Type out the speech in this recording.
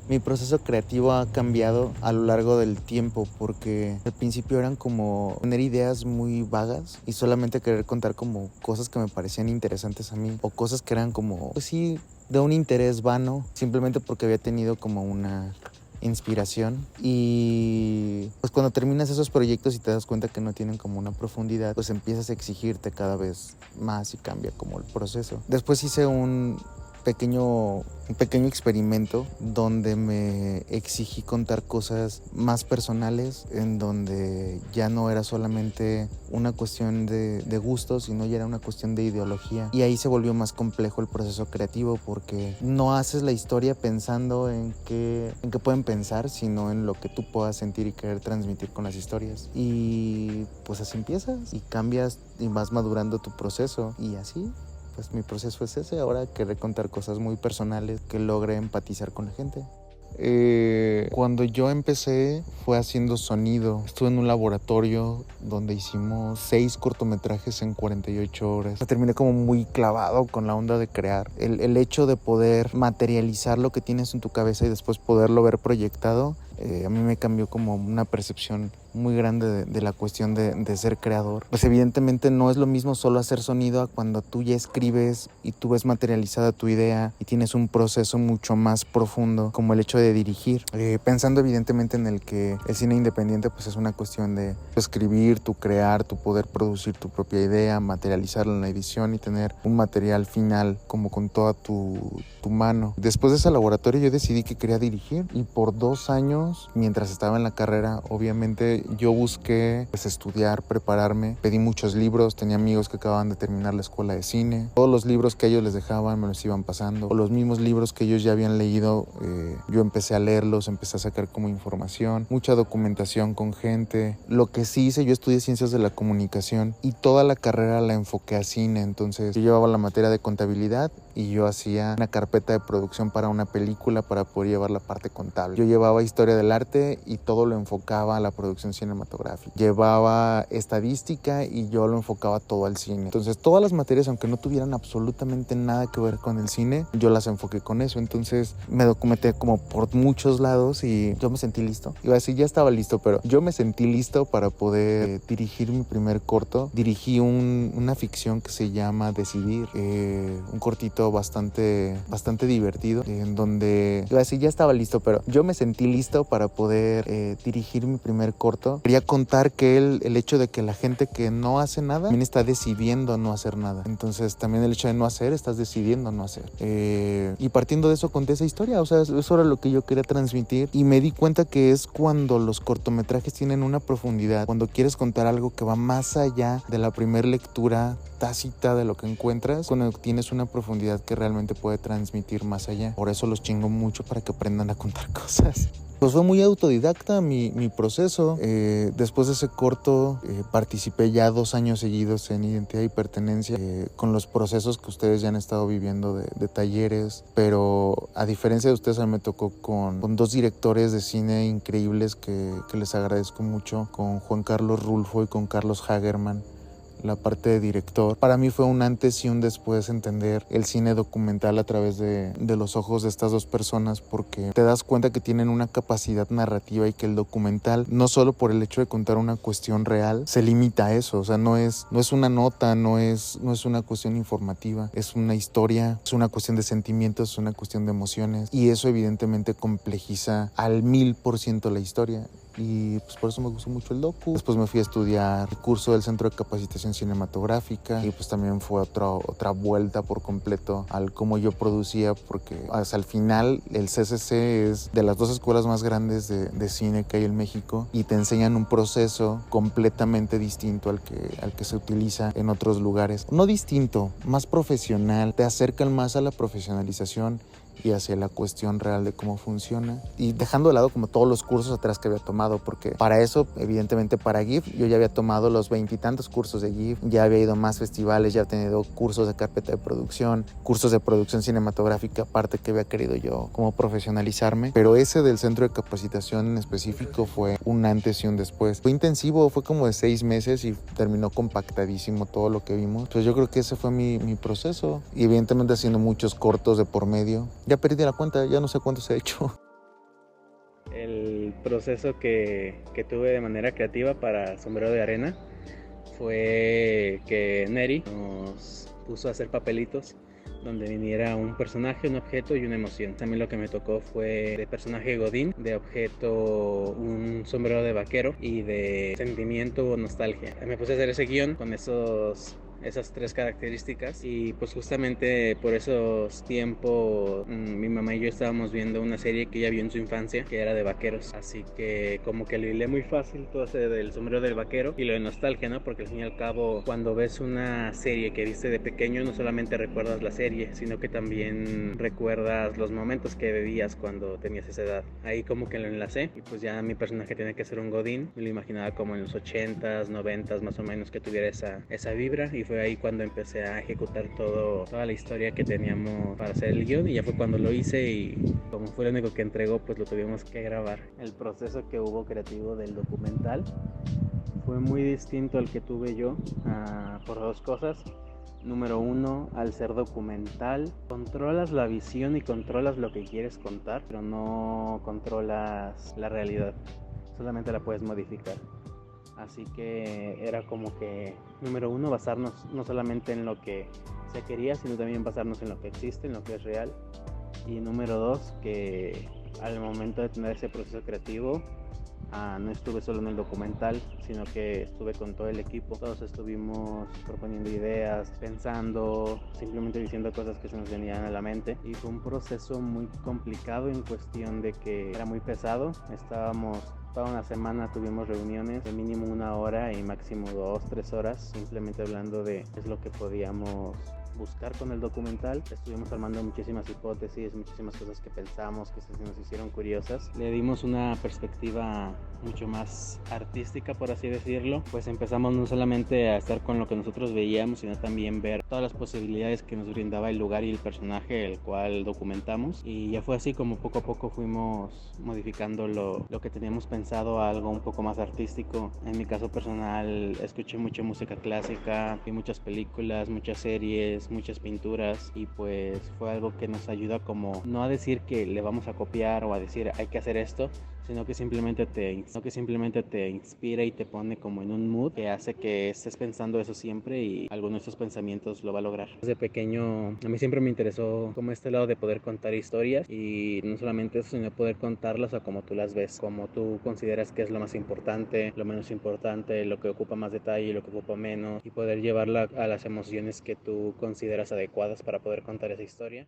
Mi proceso creativo ha cambiado a lo largo del tiempo porque al principio eran como tener ideas muy vagas y solamente querer contar como cosas que me parecían interesantes a mí o cosas que eran como, pues sí, de un interés vano, simplemente porque había tenido como una inspiración. Y pues cuando terminas esos proyectos y te das cuenta que no tienen como una profundidad, pues empiezas a exigirte cada vez más y cambia como el proceso. Después hice un pequeño experimento donde me exigí contar cosas más personales, en donde ya no era solamente una cuestión de gusto, sino ya era una cuestión de ideología. Y ahí se volvió más complejo el proceso creativo, porque no haces la historia pensando en qué pueden pensar, sino en lo que tú puedas sentir y querer transmitir con las historias. Y pues así empiezas y cambias y vas madurando tu proceso y así. Pues mi proceso es ese, ahora querer contar cosas muy personales que logre empatizar con la gente. Cuando yo empecé fue haciendo sonido. Estuve en un laboratorio donde hicimos 6 cortometrajes en 48 horas. Me terminé como muy clavado con la onda de crear. El hecho de poder materializar lo que tienes en tu cabeza y después poderlo ver proyectado, a mí me cambió como una percepción muy grande de la cuestión de ser creador. Pues evidentemente no es lo mismo solo hacer sonido a cuando tú ya escribes y tú ves materializada tu idea y tienes un proceso mucho más profundo, como el hecho de dirigir. Pensando evidentemente en el que el cine independiente pues es una cuestión de escribir, tu crear, tu poder producir tu propia idea, materializarla en la edición y tener un material final como con toda tu mano. Después de ese laboratorio yo decidí que quería dirigir y por 2 años, mientras estaba en la carrera, obviamente yo busqué pues estudiar, prepararme, pedí muchos libros, tenía amigos que acababan de terminar la escuela de cine, todos los libros que ellos les dejaban me los iban pasando, o los mismos libros que ellos ya habían leído, yo empecé a leerlos, empecé a sacar como información, mucha documentación con gente. Lo que sí hice, yo estudié ciencias de la comunicación y toda la carrera la enfoqué a cine, entonces yo llevaba la materia de contabilidad y yo hacía una carpeta de producción para una película para poder llevar la parte contable. Yo llevaba historia del arte y todo lo enfocaba a la producción cinematográfica. Llevaba estadística y yo lo enfocaba todo al cine. Entonces todas las materias, aunque no tuvieran absolutamente nada que ver con el cine, yo las enfoqué con eso. Entonces me documenté como por muchos lados y yo me sentí listo. Iba a decir, ya estaba listo, pero yo me sentí listo para poder dirigir mi primer corto. Dirigí una ficción que se llama Decidir, un cortito bastante divertido, en donde iba a decir, ya estaba listo, pero yo me sentí listo para poder dirigir mi primer corto. Quería contar que el hecho de que la gente que no hace nada también está decidiendo no hacer nada. Entonces también el hecho de no hacer, estás decidiendo no hacer. Y partiendo de eso conté esa historia, o sea, eso era lo que yo quería transmitir y me di cuenta que es cuando los cortometrajes tienen una profundidad, cuando quieres contar algo que va más allá de la primera lectura tácita de lo que encuentras, cuando tienes una profundidad que realmente puede transmitir más allá. Por eso los chingo mucho para que aprendan a contar cosas. Pues fue muy autodidacta mi proceso. Después de ese corto participé ya 2 años seguidos en Identidad y Pertenencia, con los procesos que ustedes ya han estado viviendo de talleres, pero a diferencia de ustedes a mí me tocó con 2 directores de cine increíbles que les agradezco mucho, con Juan Carlos Rulfo y con Carlos Hagerman. La parte de director, para mí fue un antes y un después entender el cine documental a través de los ojos de estas 2 personas, porque te das cuenta que tienen una capacidad narrativa y que el documental, no solo por el hecho de contar una cuestión real, se limita a eso. O sea, no es una nota, no es una cuestión informativa, es una historia, es una cuestión de sentimientos, es una cuestión de emociones, y eso evidentemente complejiza al 1000% la historia. Y pues por eso me gustó mucho el docu. Después me fui a estudiar el curso del Centro de Capacitación Cinematográfica y pues también fue otra vuelta por completo al cómo yo producía, porque hasta el final el CCC es de las 2 escuelas más grandes de cine que hay en México y te enseñan un proceso completamente distinto al que se utiliza en otros lugares. No distinto, más profesional, te acercan más a la profesionalización y hacia la cuestión real de cómo funciona, y dejando de lado como todos los cursos atrás que había tomado, porque para eso, evidentemente para GIF, yo ya había tomado los 20 y tantos cursos de GIF, ya había ido a más festivales, ya había tenido cursos de carpeta de producción, cursos de producción cinematográfica, aparte que había querido yo como profesionalizarme, pero ese del centro de capacitación en específico fue un antes y un después. Fue intensivo, fue como de 6 meses y terminó compactadísimo todo lo que vimos. Entonces yo creo que ese fue mi proceso, y evidentemente haciendo muchos cortos de por medio. Ya perdí la cuenta, ya no sé cuántos he hecho. El proceso que tuve de manera creativa para Sombrero de Arena fue que Neri nos puso a hacer papelitos donde viniera un personaje, un objeto y una emoción. También lo que me tocó fue de personaje Godín, de objeto un sombrero de vaquero y de sentimiento o nostalgia. Me puse a hacer ese guión con esas tres características y pues justamente por esos tiempos mi mamá y yo estábamos viendo una serie que ella vio en su infancia que era de vaqueros, así que como que lo hilé muy fácil todo ese del sombrero del vaquero y lo de nostalgia, ¿no? Porque al fin y al cabo cuando ves una serie que viste de pequeño no solamente recuerdas la serie, sino que también recuerdas los momentos que vivías cuando tenías esa edad. Ahí como que lo enlacé y pues ya mi personaje tenía que ser un godín, me lo imaginaba como en los 80s, 90s más o menos, que tuviera esa vibra, y fue ahí cuando empecé a ejecutar toda la historia que teníamos para hacer el guión, y ya fue cuando lo hice, y como fue lo único que entregó, pues lo tuvimos que grabar. El proceso que hubo creativo del documental fue muy distinto al que tuve yo, por dos cosas. Número uno, al ser documental, controlas la visión y controlas lo que quieres contar, pero no controlas la realidad, solamente la puedes modificar. Así que era como que, número uno, basarnos no solamente en lo que se quería, sino también basarnos en lo que existe, en lo que es real. Y número dos, que al momento de tener ese proceso creativo, no estuve solo en el documental, sino que estuve con todo el equipo. Todos estuvimos proponiendo ideas, pensando, simplemente diciendo cosas que se nos venían a la mente. Y fue un proceso muy complicado en cuestión de que era muy pesado. Estábamos toda una semana, tuvimos reuniones de mínimo 1 hora y máximo 2, 3 horas, simplemente hablando de qué es lo que podíamos buscar con el documental. Estuvimos armando muchísimas hipótesis, muchísimas cosas que pensamos, que se nos hicieron curiosas. Le dimos una perspectiva mucho más artística, por así decirlo. Pues empezamos no solamente a estar con lo que nosotros veíamos, sino también ver todas las posibilidades que nos brindaba el lugar y el personaje el cual documentamos. Y ya fue así como poco a poco fuimos modificando lo que teníamos pensado a algo un poco más artístico. En mi caso personal, escuché mucha música clásica, vi muchas películas, muchas series, muchas pinturas, y pues fue algo que nos ayuda como no a decir que le vamos a copiar o a decir hay que hacer esto, sino que simplemente te inspira y te pone como en un mood que hace que estés pensando eso siempre, y alguno de esos pensamientos lo va a lograr. Desde pequeño a mí siempre me interesó como este lado de poder contar historias, y no solamente eso, sino poder contarlas a como tú las ves, como tú consideras que es lo más importante, lo menos importante, lo que ocupa más detalle y lo que ocupa menos, y poder llevarla a las emociones que tú consideras adecuadas para poder contar esa historia.